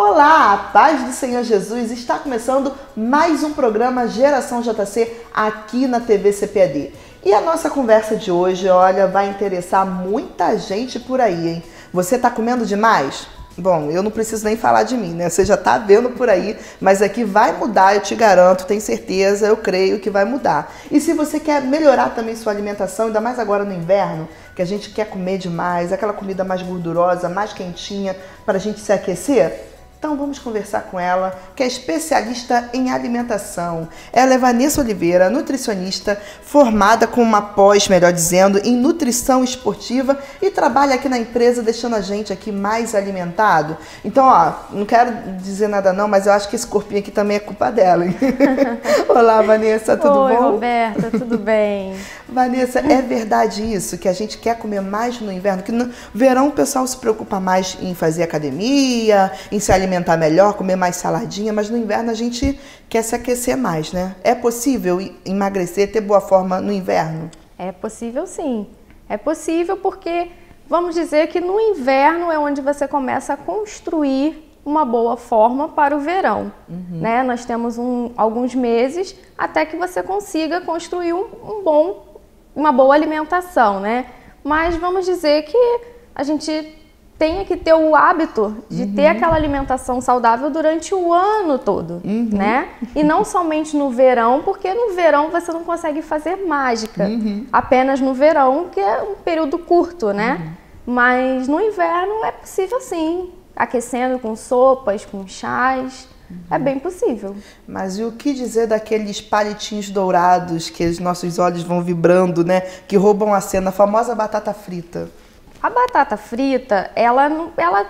Olá, a paz do Senhor Jesus. Está começando mais um programa Geração JC aqui na TV CPAD. E a nossa conversa de hoje, olha, vai interessar muita gente por aí, hein? Você tá comendo demais? Bom, eu não preciso nem falar de mim, né? Você já tá vendo por aí, mas aqui vai mudar, eu te garanto, tenho certeza, eu creio que vai mudar. E se você quer melhorar também sua alimentação, ainda mais agora no inverno, que a gente quer comer demais, aquela comida mais gordurosa, mais quentinha, para a gente se aquecer, então vamos conversar com ela, que é especialista em alimentação. Ela é Vanessa Oliveira, nutricionista, formada com uma pós, melhor dizendo, em nutrição esportiva e trabalha aqui na empresa, deixando a gente aqui mais alimentado. Então, ó, não quero dizer nada não, mas eu acho que esse corpinho aqui também é culpa dela, hein? Olá, Vanessa, tudo bom? Oi, Roberta, tudo bem? Vanessa, é verdade isso, que a gente quer comer mais no inverno? Que no verão o pessoal se preocupa mais em fazer academia, em se alimentar melhor, comer mais saladinha, mas no inverno a gente quer se aquecer mais, né? É possível emagrecer, ter boa forma no inverno? É possível sim. É possível porque vamos dizer que no inverno é onde você começa a construir uma boa forma para o verão, né? Nós temos alguns meses até que você consiga construir uma boa alimentação, né? Mas vamos dizer que a gente tenha que ter o hábito de ter aquela alimentação saudável durante o ano todo, né? E não somente no verão, porque no verão você não consegue fazer mágica. Apenas no verão, que é um período curto, né? Mas no inverno é possível sim, aquecendo com sopas, com chás. É bem possível. Mas e o que dizer daqueles palitinhos dourados que os nossos olhos vão vibrando, né? Que roubam a cena, a famosa batata frita. A batata frita, ela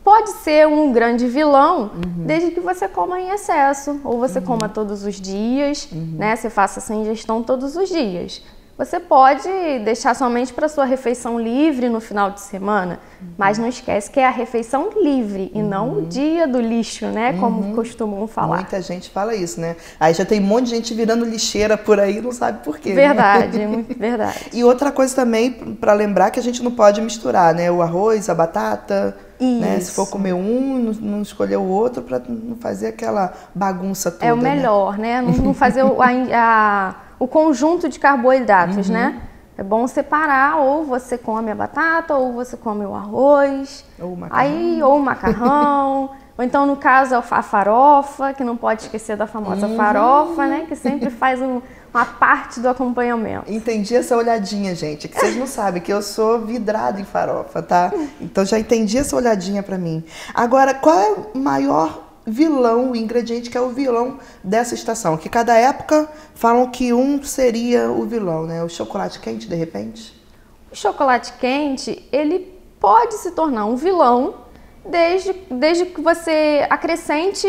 pode ser um grande vilão desde que você coma em excesso. Ou você coma todos os dias, né? Você faça essa ingestão todos os dias. Você pode deixar somente para sua refeição livre no final de semana, mas não esquece que é a refeição livre e não o dia do lixo, né? Como costumam falar. Muita gente fala isso, né? Aí já tem um monte de gente virando lixeira por aí, não sabe por quê. Verdade, né? muito verdade. E outra coisa também, para lembrar, que a gente não pode misturar, né? O arroz, a batata, né? Se for comer um, não escolher o outro, para não fazer aquela bagunça toda. É o melhor, né? Não fazer o conjunto de carboidratos, né? É bom separar, ou você come a batata, ou você come o arroz, ou o macarrão, ou então no caso a farofa, que não pode esquecer da famosa farofa, né? Que sempre faz uma parte do acompanhamento. Entendi essa olhadinha, gente, que vocês não sabem que eu sou vidrada em farofa, tá? Então já entendi essa olhadinha pra mim. Agora, qual é o maior vilão, o ingrediente que é o vilão dessa estação? Que cada época falam que um seria o vilão, né? O chocolate quente, de repente? O chocolate quente, ele pode se tornar um vilão desde que você acrescente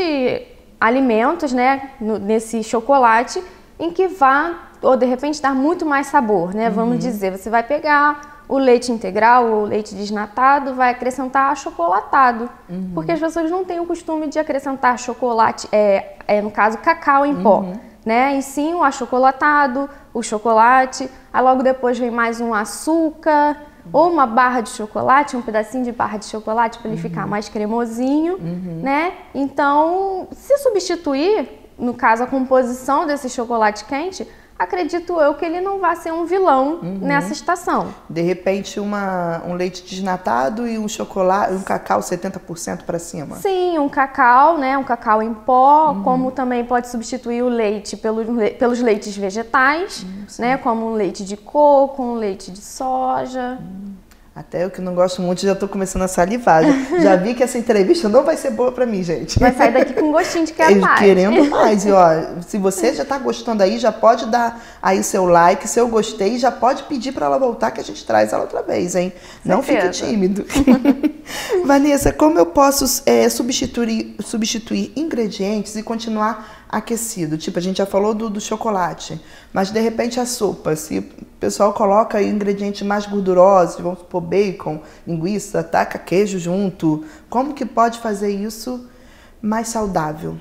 alimentos, né, nesse chocolate, em que vá, ou de repente, dar muito mais sabor, né? Vamos dizer, você vai pegar o leite integral ou leite desnatado, vai acrescentar achocolatado. Porque as pessoas não têm o costume de acrescentar chocolate, no caso, cacau em pó, né? E sim o achocolatado, o chocolate, aí logo depois vem mais um açúcar, ou uma barra de chocolate, um pedacinho de barra de chocolate para ele ficar mais cremosinho, né? Então, se substituir, no caso, a composição desse chocolate quente, acredito eu que ele não vai ser um vilão nessa estação. De repente, um leite desnatado e um chocolate, um cacau 70% para cima. Sim, um cacau, né? Um cacau em pó, como também pode substituir o leite pelos leites vegetais, né? Como um leite de coco, um leite de soja. Até eu que não gosto muito, já tô começando a salivar. Já vi que essa entrevista não vai ser boa pra mim, gente. Vai sair daqui com gostinho de quero mais. Querendo mais. E ó, se você já tá gostando aí, já pode dar aí o seu like, seu gostei, já pode pedir pra ela voltar que a gente traz ela outra vez, hein? Não fique tímido. Vanessa, como eu posso substituir ingredientes e continuar aquecido? Tipo, a gente já falou do chocolate, mas de repente a sopa, se o pessoal coloca aí ingredientes mais gordurosos, vamos supor bacon, linguiça, taca queijo junto, como que pode fazer isso mais saudável?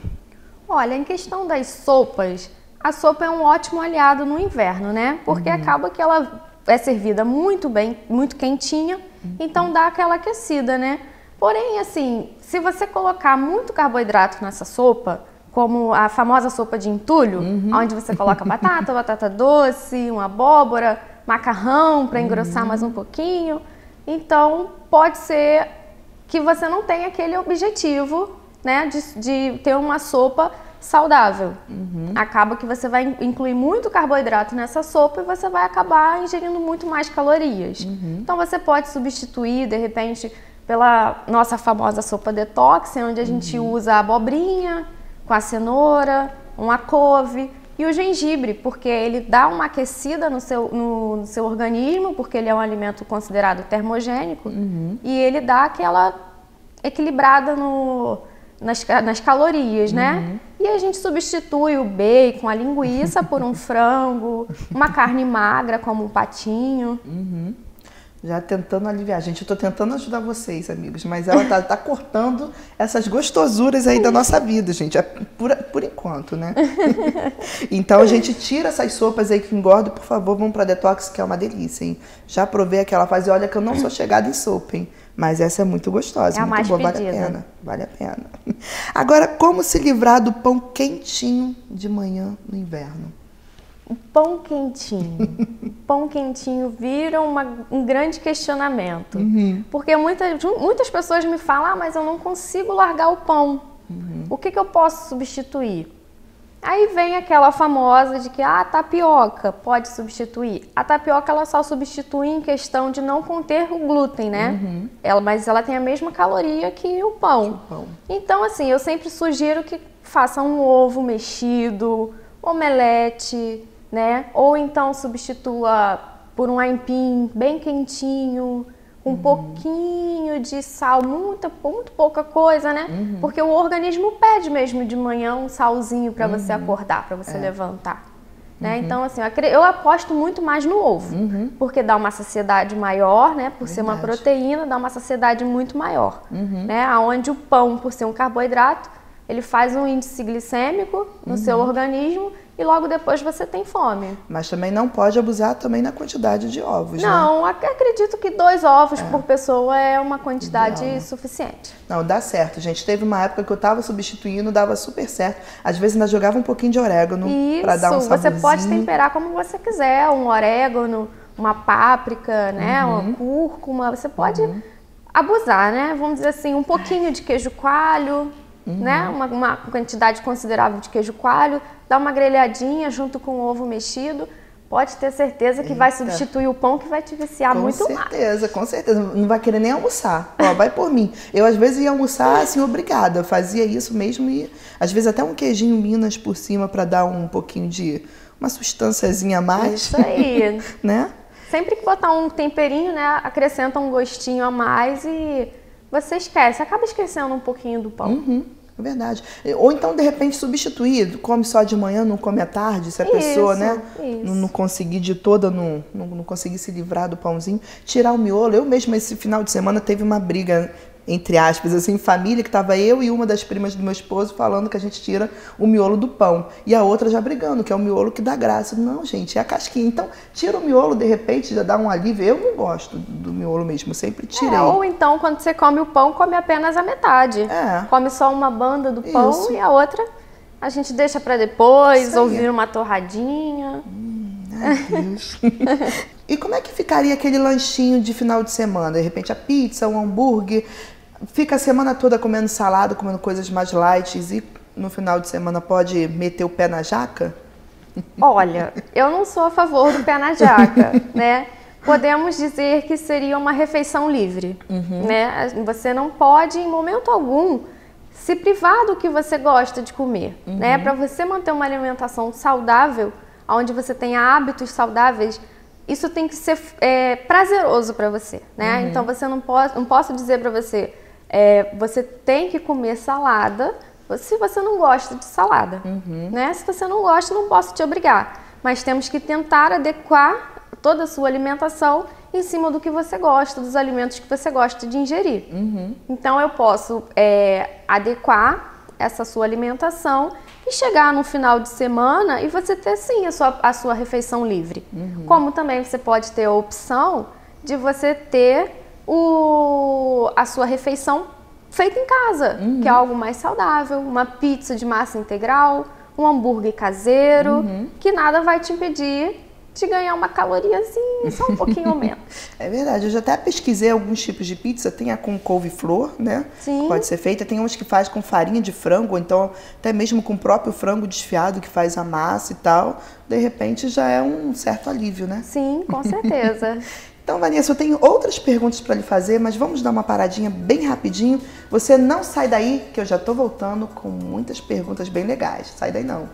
Olha, em questão das sopas, a sopa é um ótimo aliado no inverno, né? Porque acaba que ela é servida muito bem, muito quentinha, então dá aquela aquecida, né? Porém, assim, se você colocar muito carboidrato nessa sopa, como a famosa sopa de entulho, onde você coloca batata, batata doce, uma abóbora, macarrão para engrossar mais um pouquinho, então pode ser que você não tenha aquele objetivo, né, de ter uma sopa saudável. Acaba que você vai incluir muito carboidrato nessa sopa e você vai acabar ingerindo muito mais calorias. Então você pode substituir, de repente, pela nossa famosa sopa detox, onde a gente usa a abobrinha com a cenoura, uma couve e o gengibre, porque ele dá uma aquecida no seu organismo, porque ele é um alimento considerado termogênico, e ele dá aquela equilibrada nas calorias, né? E a gente substitui o bacon, a linguiça por um frango, uma carne magra como um patinho. Já tentando aliviar. Gente, eu tô tentando ajudar vocês, amigos, mas ela tá cortando essas gostosuras aí da nossa vida, gente. É por enquanto, né? Então a gente tira essas sopas aí que engordam, por favor, vamos pra detox, que é uma delícia, hein? Já provei aquela fase, olha que eu não sou chegada em sopa, hein? Mas essa é muito gostosa, é muito boa, vale a pena. Vale a pena. Agora, como se livrar do pão quentinho de manhã no inverno? O pão quentinho. Pão quentinho vira um grande questionamento. Porque muitas pessoas me falam, mas eu não consigo largar o pão. O que eu posso substituir? Aí vem aquela famosa de que a tapioca pode substituir. A tapioca ela só substitui em questão de não conter o glúten, né? Mas ela tem a mesma caloria que o pão. Então, assim, eu sempre sugiro que faça um ovo mexido, omelete, né? Ou então substitua por um aipim bem quentinho, um pouquinho de sal, muito pouca coisa, né? Porque o organismo pede mesmo de manhã um salzinho para você acordar, para você levantar. Né? Então, assim, eu aposto muito mais no ovo, porque dá uma saciedade maior, né? Por ser uma proteína, dá uma saciedade muito maior, né? Onde o pão, por ser um carboidrato, ele faz um índice glicêmico no seu organismo e logo depois você tem fome. Mas também não pode abusar também na quantidade de ovos, não, né? Acredito que 2 ovos por pessoa é uma quantidade suficiente. Não, dá certo, gente. Teve uma época que eu tava substituindo, dava super certo. Às vezes ainda jogava um pouquinho de orégano para dar um saborzinho. Você pode temperar como você quiser, um orégano, uma páprica, né? Uma cúrcuma, você pode abusar, né? Vamos dizer assim, um pouquinho de queijo coalho, né? Uma quantidade considerável de queijo coalho, dá uma grelhadinha junto com o ovo mexido, pode ter certeza que vai substituir o pão, que vai te viciar muito mais. Com certeza, não vai querer nem almoçar. Ó, vai por mim. Eu às vezes ia almoçar assim, obrigada, eu fazia isso mesmo e às vezes até um queijinho Minas por cima para dar um pouquinho de uma sustânciazinha a mais. Isso aí. Né? Sempre que botar um temperinho, né, acrescenta um gostinho a mais e você acaba esquecendo um pouquinho do pão. É verdade. Ou então, de repente, substituir, come só de manhã, não come à tarde, se a pessoa, né, não conseguir de toda, não conseguir se livrar do pãozinho, tirar o miolo. Eu mesma, esse final de semana, teve uma briga, entre aspas, assim, família, que tava eu e uma das primas do meu esposo falando que a gente tira o miolo do pão. E a outra já brigando, que é o miolo que dá graça. Não, gente, é a casquinha. Então, tira o miolo, de repente, já dá um alívio. Eu não gosto do miolo mesmo, eu sempre tirei. Ou então, quando você come o pão, come apenas a metade. Come só uma banda do pão e a outra a gente deixa para depois, ou vira uma torradinha. Meu Deus. E como é que ficaria aquele lanchinho de final de semana? De repente, a pizza, um hambúrguer. Fica a semana toda comendo salada, comendo coisas mais light e no final de semana pode meter o pé na jaca? Olha, eu não sou a favor do pé na jaca, né? Podemos dizer que seria uma refeição livre, né? Você não pode, em momento algum, se privar do que você gosta de comer, né? Para você manter uma alimentação saudável, onde você tenha hábitos saudáveis, isso tem que ser prazeroso para você, né? Então você não posso dizer para você, você tem que comer salada se você não gosta de salada, né? Se você não gosta, não posso te obrigar, mas temos que tentar adequar toda a sua alimentação em cima do que você gosta, dos alimentos que você gosta de ingerir. Então eu posso adequar essa sua alimentação e chegar no final de semana e você ter sim a sua refeição livre. Como também você pode ter a opção de você ter a sua refeição feita em casa, que é algo mais saudável, uma pizza de massa integral, um hambúrguer caseiro, que nada vai te impedir de ganhar uma caloriazinha, só um pouquinho menos. É verdade, eu já até pesquisei alguns tipos de pizza, tem a com couve-flor, né? Sim. Pode ser feita, tem uns que faz com farinha de frango, ou então até mesmo com o próprio frango desfiado que faz a massa e tal. De repente já é um certo alívio, né? Sim, com certeza. Então, Vanessa, eu tenho outras perguntas para lhe fazer, mas vamos dar uma paradinha bem rapidinho. Você não sai daí, que eu já estou voltando com muitas perguntas bem legais. Sai daí não.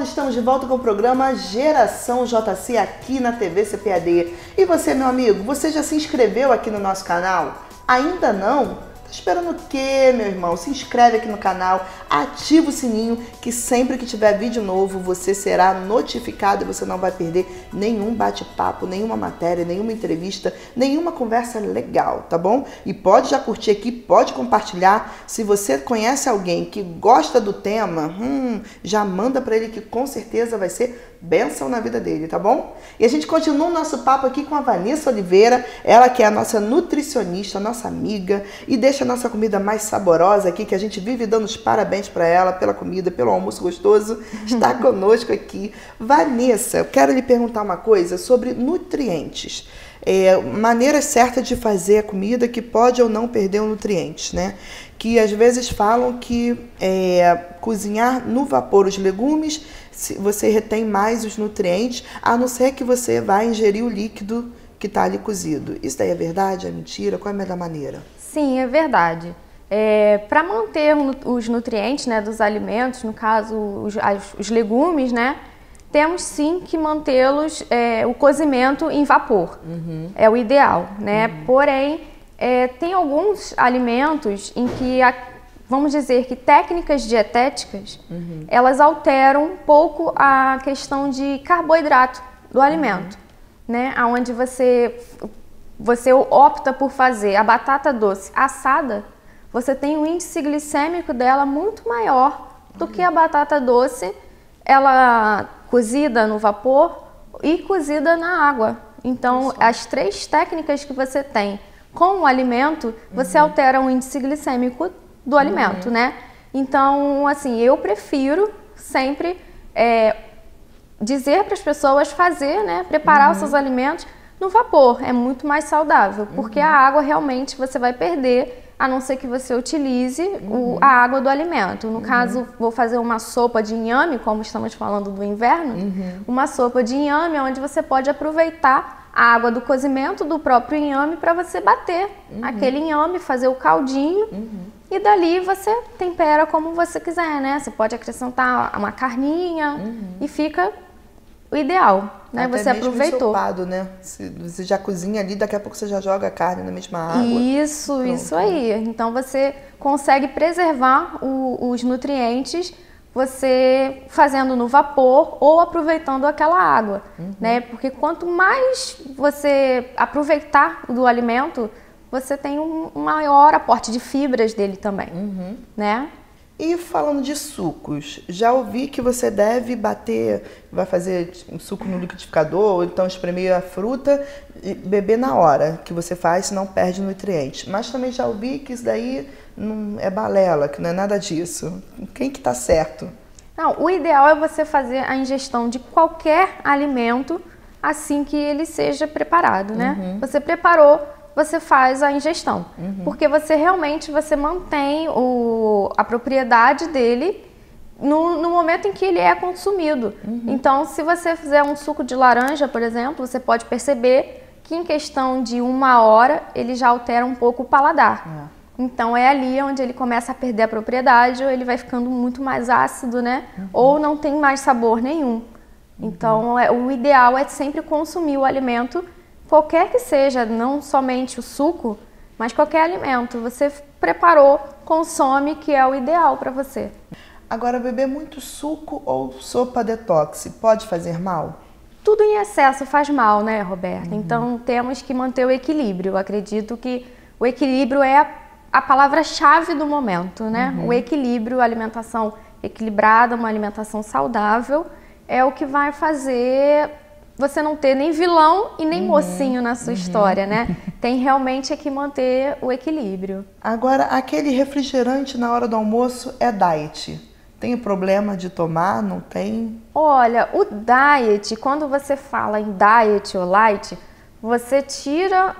Estamos de volta com o programa Geração JC aqui na TV CPAD. E você, meu amigo, você já se inscreveu aqui no nosso canal? Ainda não? Tá esperando o quê, meu irmão? Se inscreve aqui no canal, ativa o sininho que sempre que tiver vídeo novo você será notificado e você não vai perder nenhum bate-papo, nenhuma matéria, nenhuma entrevista, nenhuma conversa legal, tá bom? E pode já curtir aqui, pode compartilhar. Se você conhece alguém que gosta do tema, já manda para ele que com certeza vai ser bênção na vida dele, tá bom? E a gente continua o nosso papo aqui com a Vanessa Oliveira, ela que é a nossa nutricionista, nossa amiga, e deixa a nossa comida mais saborosa aqui, que a gente vive dando os parabéns para ela pela comida, pelo almoço gostoso, está conosco aqui. Vanessa, eu quero lhe perguntar uma coisa sobre nutrientes. Maneiras certas de fazer a comida que pode ou não perder os nutrientes, né? Que às vezes falam que cozinhar no vapor os legumes, você retém mais os nutrientes, a não ser que você vá ingerir o líquido que está ali cozido. Isso daí é verdade? É mentira? Qual é a melhor maneira? Sim, é verdade. Para manter os nutrientes, né, dos alimentos, no caso os legumes, né, temos sim que mantê-los, o cozimento em vapor. É o ideal, né? Porém, tem alguns alimentos em que, vamos dizer que técnicas dietéticas, elas alteram um pouco a questão de carboidrato do alimento, né? Onde você opta por fazer a batata doce assada, você tem um índice glicêmico dela muito maior do que a batata doce, ela cozida no vapor e cozida na água. Então, as três técnicas que você tem com o alimento, você altera o índice glicêmico do alimento, né? Então, assim, eu prefiro sempre dizer para as pessoas fazer, né? Preparar os seus alimentos no vapor. É muito mais saudável, porque a água realmente você vai perder, a não ser que você utilize a água do alimento. No caso, vou fazer uma sopa de inhame, como estamos falando do inverno, uma sopa de inhame onde você pode aproveitar a água do cozimento do próprio inhame para você bater aquele inhame, fazer o caldinho e dali você tempera como você quiser, né? Você pode acrescentar uma carninha e fica o ideal, né? Até você mesmo aproveitou. ensopado, né? Você já cozinha ali, daqui a pouco você já joga a carne na mesma água. Isso aí. Então você consegue preservar os nutrientes você fazendo no vapor ou aproveitando aquela água, né? Porque quanto mais você aproveitar do alimento, você tem um maior aporte de fibras dele também, né? E falando de sucos, já ouvi que você deve bater, vai fazer um suco no liquidificador, ou então espremer a fruta e beber na hora que você faz, senão perde nutrientes. Mas também já ouvi que isso daí não é balela, que não é nada disso. Quem que tá certo? Não, o ideal é você fazer a ingestão de qualquer alimento assim que ele seja preparado, né? Você preparou, você faz a ingestão, porque você realmente mantém a propriedade dele no momento em que ele é consumido. Então, se você fizer um suco de laranja, por exemplo, você pode perceber que em questão de 1 hora ele já altera um pouco o paladar. Então é ali onde ele começa a perder a propriedade, ou ele vai ficando muito mais ácido, né? Ou não tem mais sabor nenhum. Então o ideal é sempre consumir o alimento, qualquer que seja, não somente o suco, mas qualquer alimento. Você preparou, consome, que é o ideal para você. Agora, beber muito suco ou sopa detox pode fazer mal? Tudo em excesso faz mal, né, Roberta? Então temos que manter o equilíbrio. Eu acredito que o equilíbrio é a palavra-chave do momento, né? O equilíbrio, a alimentação equilibrada, uma alimentação saudável, é o que vai fazer você não ter nem vilão e nem mocinho na sua história, né? Tem realmente que manter o equilíbrio. Agora, aquele refrigerante na hora do almoço é diet. Tem problema de tomar? Não tem? Olha, o diet, quando você fala em diet ou light, você tira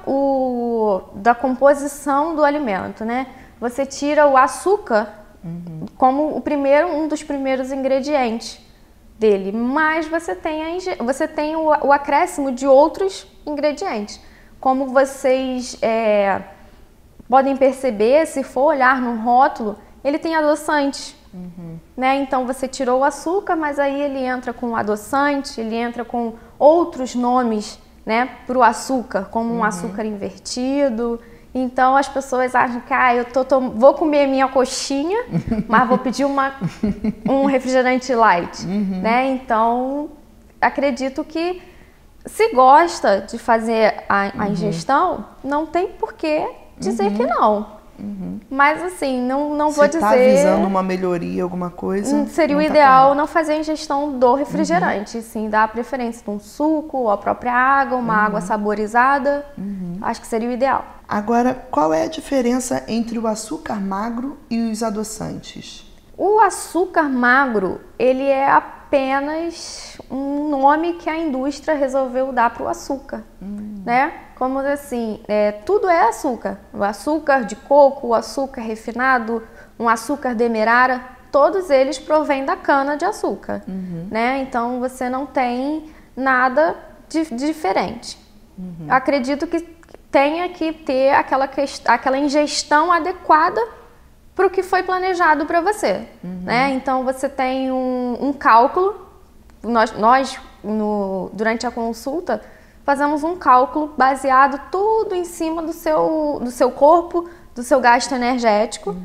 da composição do alimento, né? Você tira o açúcar como um dos primeiros ingredientes dele, mas você tem o acréscimo de outros ingredientes. Como vocês podem perceber, se for olhar no rótulo, ele tem adoçante, né? Então você tirou o açúcar, mas aí ele entra com adoçante, ele entra com outros nomes, né, para o açúcar, como um açúcar invertido. Então as pessoas acham que vou comer minha coxinha, mas vou pedir um refrigerante light, né? Então acredito que se gosta de fazer a ingestão, não tem por que dizer que não. Mas assim, não vou dizer... Se está visando uma melhoria, alguma coisa... Seria o ideal não fazer a ingestão do refrigerante, sim, dar a preferência de um suco, ou a própria água, uma água saborizada. Acho que seria o ideal. Agora, qual é a diferença entre o açúcar magro e os adoçantes? O açúcar magro, ele é apenas um nome que a indústria resolveu dar para o açúcar, né? Como assim, tudo é açúcar. O açúcar de coco, o açúcar refinado, um açúcar demerara, todos eles provêm da cana de açúcar, né? Então você não tem nada de diferente. Acredito que tenha que ter aquela ingestão adequada para o que foi planejado para você, né? Então você tem um cálculo, durante a consulta, fazemos um cálculo baseado tudo em cima do seu corpo, do seu gasto energético,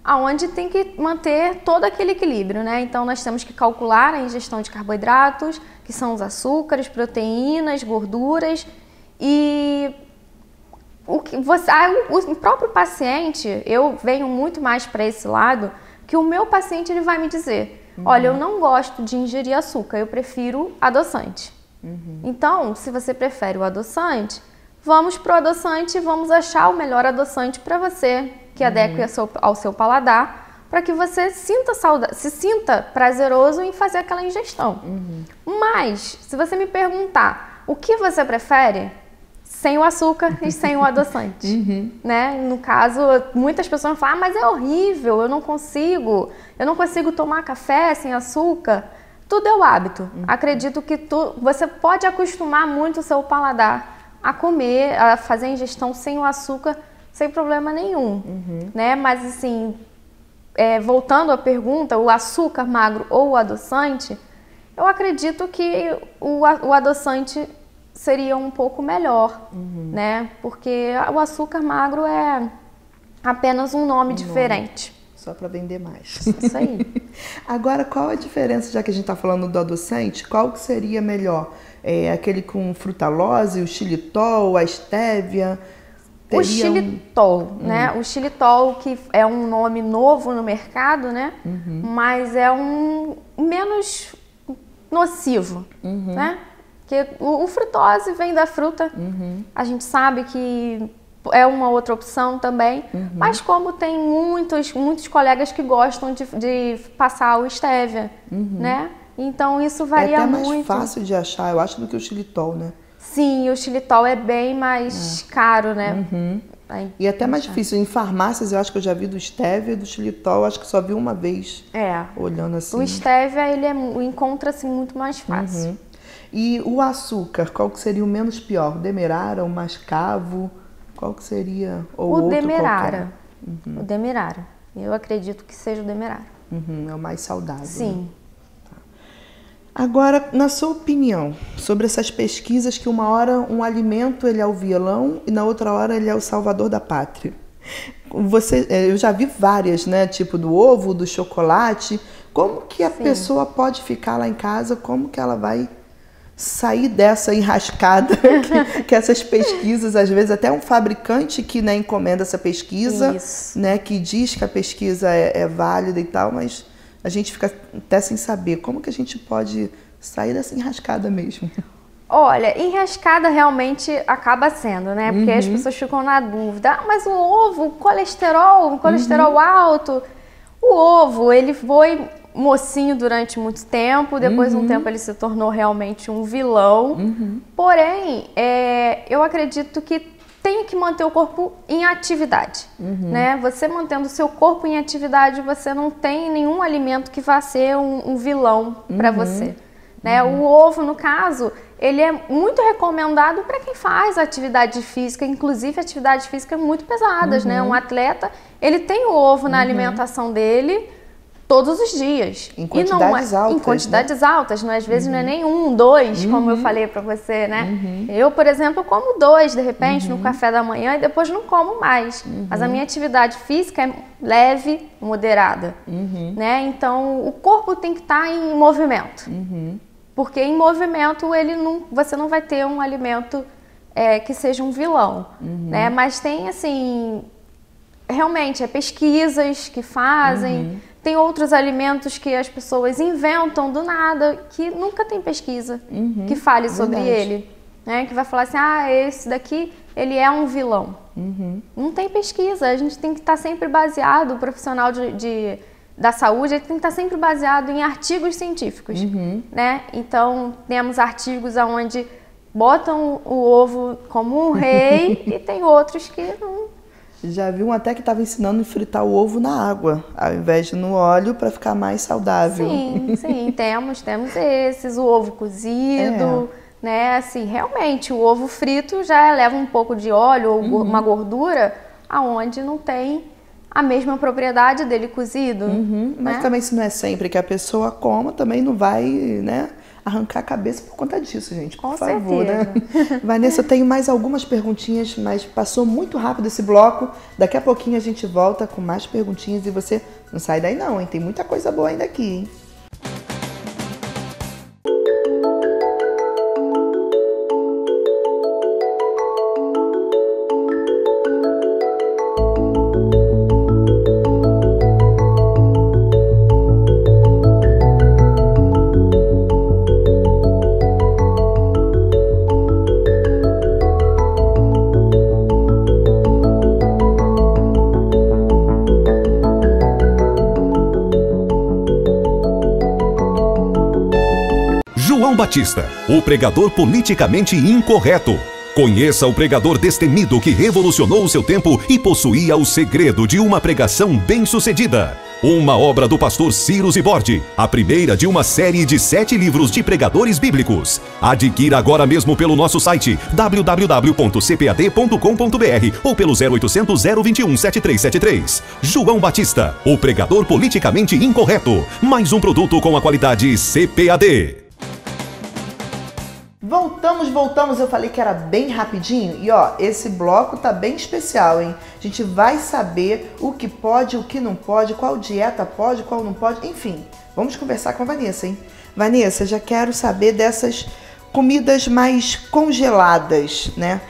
aonde tem que manter todo aquele equilíbrio, né? Então nós temos que calcular a ingestão de carboidratos, que são os açúcares, proteínas, gorduras, e o próprio paciente, eu venho muito mais para esse lado, que o meu paciente ele vai me dizer, olha, eu não gosto de ingerir açúcar, eu prefiro adoçante. Então, se você prefere o adoçante, vamos pro adoçante e vamos achar o melhor adoçante para você, que adeque ao seu paladar, para que você se sinta prazeroso em fazer aquela ingestão. Mas, se você me perguntar o que você prefere, sem o açúcar e sem o adoçante, né? No caso, muitas pessoas falam, mas é horrível, eu não consigo tomar café sem açúcar. Tudo é o hábito. Acredito que você pode acostumar muito o seu paladar a comer, a fazer a ingestão sem o açúcar, sem problema nenhum, né? Mas assim, voltando à pergunta, o açúcar magro ou o adoçante, eu acredito que o adoçante seria um pouco melhor, né? Porque o açúcar magro é apenas um nome diferente. Só para vender mais. Isso aí. Agora, qual a diferença, já que a gente está falando do adoçante, qual que seria melhor? Aquele com frutalose, o xilitol, a estévia? O xilitol, né? O xilitol, que é um nome novo no mercado, né? Mas é um menos nocivo, né? Porque o frutose vem da fruta. A gente sabe que é uma outra opção também. Mas como tem muitos colegas que gostam de passar o stevia, né? Então isso varia muito. É até mais fácil de achar, eu acho, do que o xilitol, né? Sim, o xilitol é bem mais caro, né? E até mais difícil. Em farmácias, eu acho que eu já vi do stevia e do xilitol, acho que só vi uma vez. Olhando assim. O stevia, ele encontra-se muito mais fácil. E o açúcar, qual que seria o menos pior? O demerara, o mascavo? Qual que seria? Ou o demerara. O demerara. Eu acredito que seja o demerara. É o mais saudável. Sim. Né? Agora, na sua opinião, sobre essas pesquisas que uma hora um alimento ele é o vilão e na outra hora ele é o salvador da pátria. Eu já vi várias, né? Tipo do ovo, do chocolate. Como que a pessoa pode ficar lá em casa? Como que ela vai sair dessa enrascada que essas pesquisas, às vezes até um fabricante que, né, encomenda essa pesquisa, né, que diz que a pesquisa é válida e tal, mas a gente fica até sem saber. Como que a gente pode sair dessa enrascada mesmo? Olha, enrascada realmente acaba sendo, né? Porque as pessoas ficam na dúvida. Mas o ovo, colesterol alto. O ovo, ele foi mocinho durante muito tempo. Depois de um tempo ele se tornou realmente um vilão. Porém, eu acredito que tem que manter o corpo em atividade, né? Você mantendo o seu corpo em atividade, você não tem nenhum alimento que vá ser um vilão para você, né? O ovo, no caso, ele é muito recomendado para quem faz atividade física, inclusive atividades físicas muito pesadas, né? Um atleta, ele tem o ovo na alimentação dele todos os dias. Em quantidades altas. Em quantidades altas, né? Às vezes não é nem 1, 2, como eu falei pra você, né? Eu, por exemplo, como 2, de repente, no café da manhã e depois não como mais. Mas a minha atividade física é leve, moderada, né? Então, o corpo tem que estar em movimento. Porque em movimento, você não vai ter um alimento que seja um vilão, né? Mas tem, assim, realmente, pesquisas que fazem... Tem outros alimentos que as pessoas inventam do nada, que nunca tem pesquisa que fale sobre ele, né? Que vai falar assim, esse daqui, ele é um vilão. Não tem pesquisa, a gente tem que estar sempre baseado, o profissional da saúde, ele tem que estar sempre baseado em artigos científicos, né? Então, temos artigos onde botam o ovo como um rei e tem outros que não... Já vi um até que estava ensinando a fritar o ovo na água, ao invés de no óleo, para ficar mais saudável. Sim, temos esses, o ovo cozido, né? Assim, realmente, o ovo frito já leva um pouco de óleo ou uma gordura, aonde não tem a mesma propriedade dele cozido. Mas também, se não é sempre que a pessoa coma, também não vai, né, arrancar a cabeça por conta disso, gente. Por favor, né? Vanessa, eu tenho mais algumas perguntinhas, mas passou muito rápido esse bloco. Daqui a pouquinho a gente volta com mais perguntinhas e você não sai daí não, hein? Tem muita coisa boa ainda aqui, hein? João Batista, o pregador politicamente incorreto. Conheça o pregador destemido que revolucionou o seu tempo e possuía o segredo de uma pregação bem-sucedida. Uma obra do pastor Ciro Zibordi, a primeira de uma série de 7 livros de pregadores bíblicos. Adquira agora mesmo pelo nosso site www.cpad.com.br ou pelo 0800 021 7373. João Batista, o pregador politicamente incorreto. Mais um produto com a qualidade CPAD. Voltamos, eu falei que era bem rapidinho e ó, esse bloco tá bem especial, hein? A gente vai saber o que pode, o que não pode, qual dieta pode, qual não pode, enfim. Vamos conversar com a Vanessa, hein? Vanessa, já quero saber dessas comidas mais congeladas, né?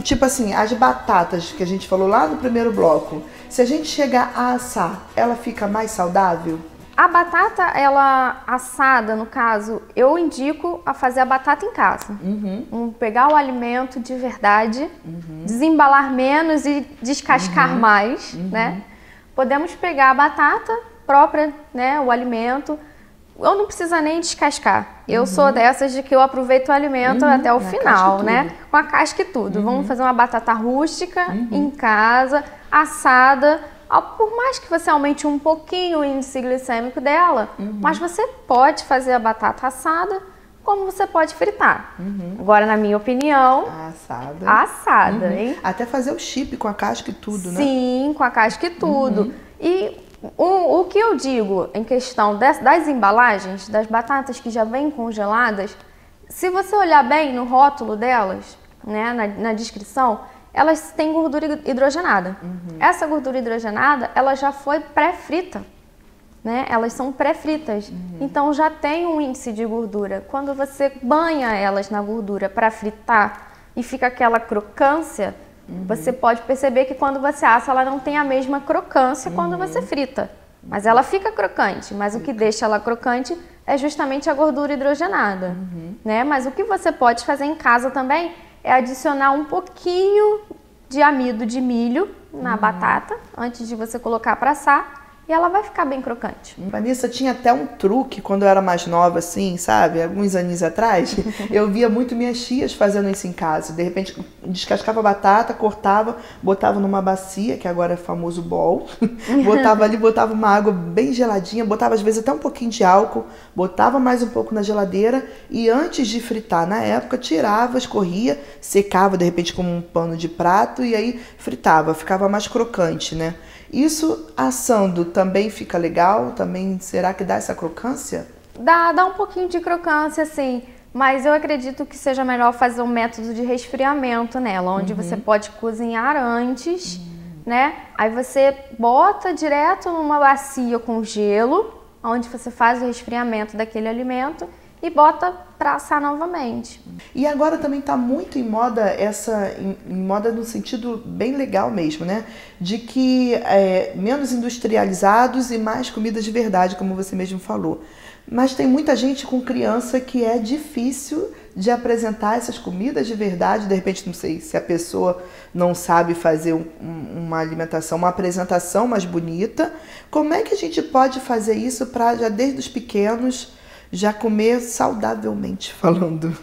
Tipo assim, as batatas que a gente falou lá no primeiro bloco, se a gente chegar a assar, ela fica mais saudável? A batata, ela assada, no caso, eu indico a fazer a batata em casa. Pegar o alimento de verdade, desembalar menos e descascar mais, né? Podemos pegar a batata própria, né? O alimento. Eu não precisa nem descascar. Eu sou dessas de que eu aproveito o alimento até o final, né? Com a casca e tudo. Vamos fazer uma batata rústica em casa, assada. Por mais que você aumente um pouquinho o índice glicêmico dela, mas você pode fazer a batata assada, como você pode fritar. Agora, na minha opinião, assada, hein? Até fazer o chip com a casca e tudo, né? Sim, com a casca e tudo. E o que eu digo em questão das embalagens, das batatas que já vêm congeladas, se você olhar bem no rótulo delas, né, na descrição, elas têm gordura hidrogenada. Essa gordura hidrogenada, ela já foi pré-frita, né? Elas são pré-fritas, então já tem um índice de gordura. Quando você banha elas na gordura para fritar e fica aquela crocância, você pode perceber que quando você assa, ela não tem a mesma crocância quando você frita. Mas ela fica crocante, mas o que deixa ela crocante é justamente a gordura hidrogenada, né? Mas o que você pode fazer em casa também é adicionar um pouquinho de amido de milho na batata, antes de você colocar para assar, e ela vai ficar bem crocante. Vanessa, tinha até um truque quando eu era mais nova, assim, sabe? Alguns anos atrás, eu via muito minhas tias fazendo isso em casa. De repente, descascava a batata, cortava, botava numa bacia, que agora é famoso bowl, botava ali, botava uma água bem geladinha, botava às vezes até um pouquinho de álcool, botava mais um pouco na geladeira e antes de fritar, na época, tirava, escorria, secava de repente como um pano de prato e aí fritava, ficava mais crocante, né? Isso assando também fica legal? Também será que dá essa crocância? Dá um pouquinho de crocância, sim. Mas eu acredito que seja melhor fazer um método de resfriamento nela, onde você pode cozinhar antes, né? Aí você bota direto numa bacia com gelo, onde você faz o resfriamento daquele alimento e bota para assar novamente. E agora também está muito em moda em moda no sentido bem legal mesmo, né? De que menos industrializados e mais comidas de verdade, como você mesmo falou. Mas tem muita gente com criança que é difícil de apresentar essas comidas de verdade. De repente, não sei se a pessoa não sabe fazer uma alimentação, uma apresentação mais bonita. Como é que a gente pode fazer isso para já desde os pequenos já comer saudavelmente falando?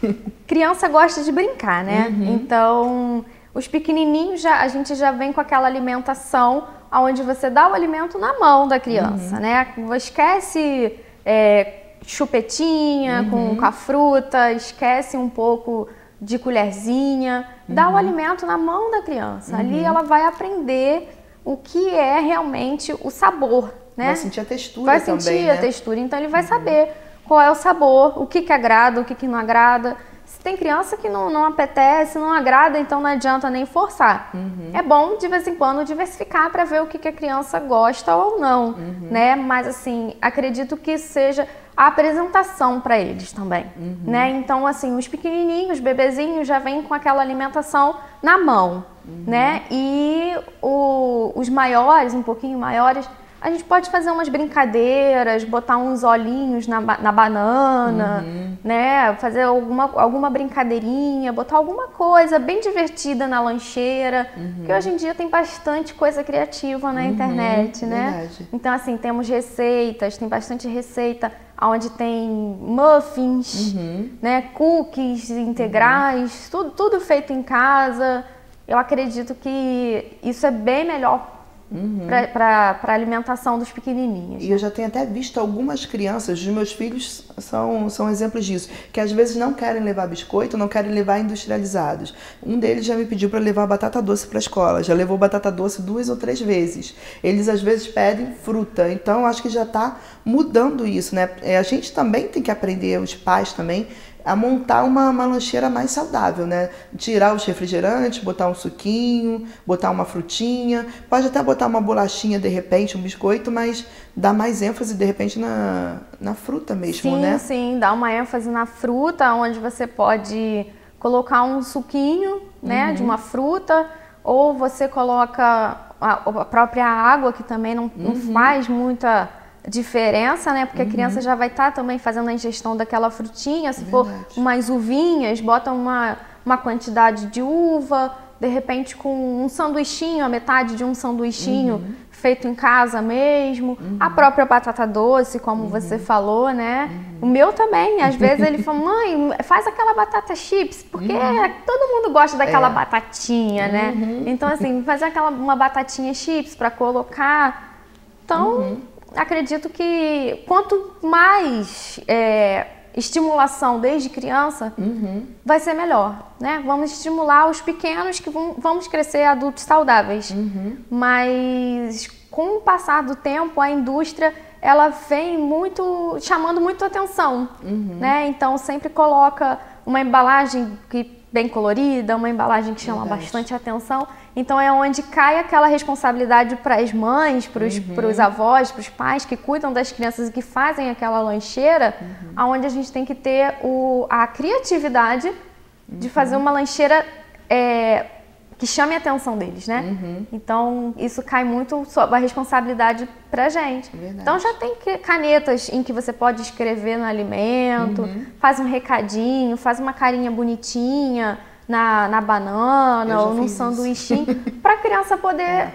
Criança gosta de brincar, né? Então, os pequenininhos, a gente já vem com aquela alimentação onde você dá o alimento na mão da criança, né? Esquece chupetinha com a fruta, esquece um pouco de colherzinha, dá o alimento na mão da criança. Ali ela vai aprender o que é realmente o sabor, né? Vai sentir a textura também, Vai sentir a textura, então ele vai saber qual é o sabor, o que agrada, o que não agrada. Se tem criança que não apetece, não agrada, então não adianta nem forçar. É bom, de vez em quando, diversificar para ver o que a criança gosta ou não, né? Mas, assim, acredito que seja a apresentação para eles também, né? Então, assim, os pequenininhos, os bebezinhos, já vêm com aquela alimentação na mão, né? E os maiores, um pouquinho maiores, a gente pode fazer umas brincadeiras, botar uns olhinhos na banana, né? Fazer alguma brincadeirinha, botar alguma coisa bem divertida na lancheira, porque hoje em dia tem bastante coisa criativa na internet, né? Verdade. Então, assim, temos receitas, tem bastante receita onde tem muffins, né? Cookies integrais, tudo feito em casa. Eu acredito que isso é bem melhor para a alimentação dos pequenininhos. E eu já tenho até visto algumas crianças, os meus filhos são exemplos disso, que às vezes não querem levar biscoito, não querem levar industrializados. Um deles já me pediu para levar batata doce para a escola, já levou batata doce 2 ou 3 vezes. Eles às vezes pedem fruta, então acho que já está mudando isso, né? A gente também tem que aprender, os pais também, a montar uma lancheira mais saudável, né? Tirar os refrigerantes, botar um suquinho, botar uma frutinha, pode até botar uma bolachinha de repente, um biscoito, mas dá mais ênfase de repente na fruta mesmo, sim, né? Sim, dá uma ênfase na fruta, onde você pode colocar um suquinho, né, de uma fruta, ou você coloca a própria água, que também não faz muita diferença, né? Porque a criança já vai estar também fazendo a ingestão daquela frutinha. Se for umas uvinhas, bota uma quantidade de uva, de repente com um sanduichinho, a metade de um sanduichinho feito em casa mesmo. A própria batata doce, como você falou, né? O meu também, às vezes ele fala, mãe, faz aquela batata chips, porque todo mundo gosta daquela batatinha, né? Então, assim, fazer uma batatinha chips para colocar. Então, acredito que quanto mais estimulação desde criança, vai ser melhor, né? Vamos estimular os pequenos que vamos crescer adultos saudáveis. Mas com o passar do tempo, a indústria ela vem chamando muito atenção, né? Então sempre coloca uma embalagem bem colorida, uma embalagem que chama bastante atenção. Então é onde cai aquela responsabilidade para as mães, para os avós, para os pais que cuidam das crianças e que fazem aquela lancheira, aonde a gente tem que ter a criatividade de fazer uma lancheira que chame a atenção deles, né? Então isso cai muito sob a responsabilidade pra gente. Então já tem canetas em que você pode escrever no alimento, faz um recadinho, faz uma carinha bonitinha na banana ou num sanduichinho, para a criança poder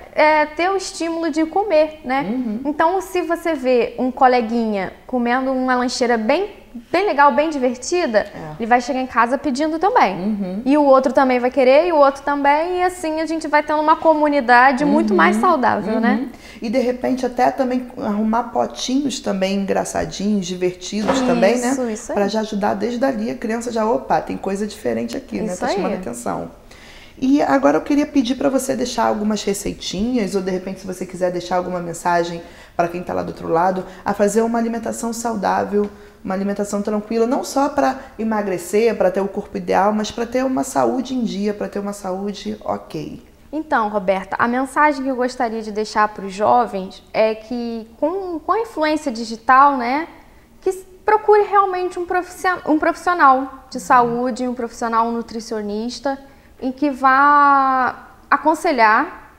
ter o estímulo de comer, né? Então, se você vê um coleguinha comendo uma lancheira bem legal, bem divertida, ele vai chegar em casa pedindo também. E o outro também vai querer, e o outro também, e assim a gente vai tendo uma comunidade muito mais saudável, né? E de repente até também arrumar potinhos também engraçadinhos, divertidos também, né? Isso para já ajudar desde ali a criança já, opa, tem coisa diferente aqui, né? Tá chamando atenção. E agora eu queria pedir para você deixar algumas receitinhas, ou de repente se você quiser deixar alguma mensagem para quem está lá do outro lado, a fazer uma alimentação saudável, uma alimentação tranquila, não só para emagrecer, para ter o corpo ideal, mas para ter uma saúde em dia, para ter uma saúde ok. Então, Roberta, a mensagem que eu gostaria de deixar para os jovens é que com a influência digital, né, que procure realmente um profissional de saúde, um profissional nutricionista, em que vá aconselhar,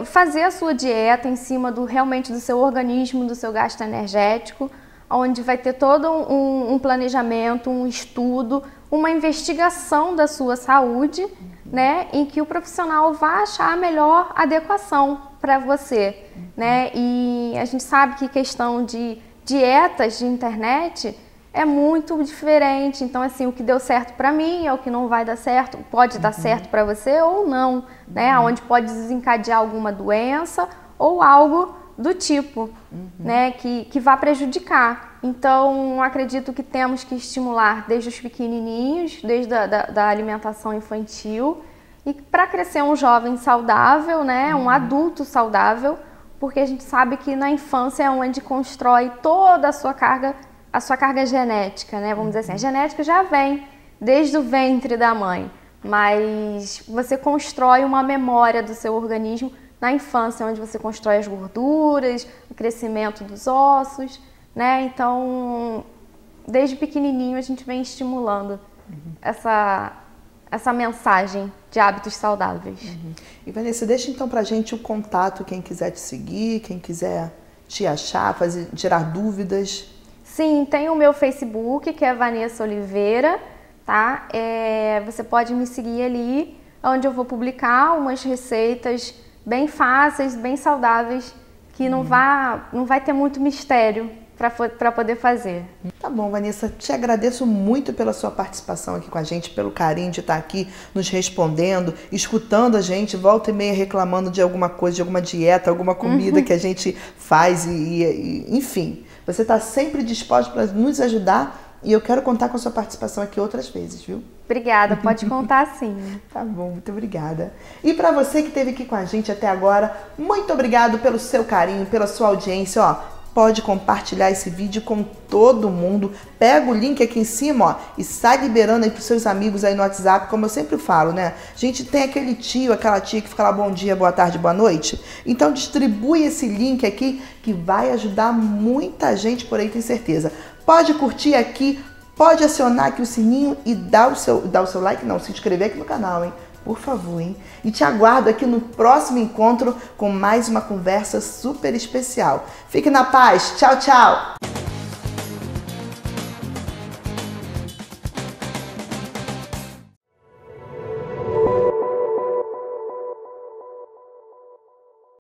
fazer a sua dieta em cima realmente do seu organismo, do seu gasto energético, onde vai ter todo um planejamento, um estudo, uma investigação da sua saúde, né, em que o profissional vai achar a melhor adequação para você, né? E a gente sabe que questão de dietas de internet é muito diferente. Então, assim, o que deu certo para mim é o que não vai dar certo, pode dar certo para você ou não, né? Onde pode desencadear alguma doença ou algo do tipo, né? Que vá prejudicar. Então, acredito que temos que estimular desde os pequenininhos, desde da alimentação infantil, e para crescer um jovem saudável, né? Um adulto saudável, porque a gente sabe que na infância é onde constrói toda a sua carga genética, né? Vamos dizer assim, a genética já vem desde o ventre da mãe, mas você constrói uma memória do seu organismo na infância, onde você constrói as gorduras, o crescimento dos ossos, né? Então, desde pequenininho a gente vem estimulando essa mensagem de hábitos saudáveis. E Vanessa, deixa então pra gente o contato, quem quiser te seguir, quem quiser te achar, tirar dúvidas. Sim, tem o meu Facebook, que é Vanessa Oliveira, tá? Você pode me seguir ali, onde eu vou publicar umas receitas bem fáceis, bem saudáveis, que não vai ter muito mistério para poder fazer. Tá bom, Vanessa, te agradeço muito pela sua participação aqui com a gente, pelo carinho de estar aqui nos respondendo, escutando a gente, volta e meia reclamando de alguma coisa, de alguma dieta, alguma comida que a gente faz enfim. Você está sempre disposta para nos ajudar e eu quero contar com a sua participação aqui outras vezes, viu? Obrigada, pode contar sim. Tá bom, muito obrigada. E para você que esteve aqui com a gente até agora, muito obrigado pelo seu carinho, pela sua audiência, ó. pode compartilhar esse vídeo com todo mundo. Pega o link aqui em cima, ó, e sai liberando aí pros seus amigos aí no WhatsApp, como eu sempre falo, né? A gente tem aquele tio, aquela tia que fica lá bom dia, boa tarde, boa noite. Então distribui esse link aqui que vai ajudar muita gente por aí, tenho certeza. Pode curtir aqui, pode acionar aqui o sininho e dar o seu like, não, se inscrever aqui no canal, hein? Por favor, hein? E te aguardo aqui no próximo encontro com mais uma conversa super especial. Fique na paz. Tchau, tchau!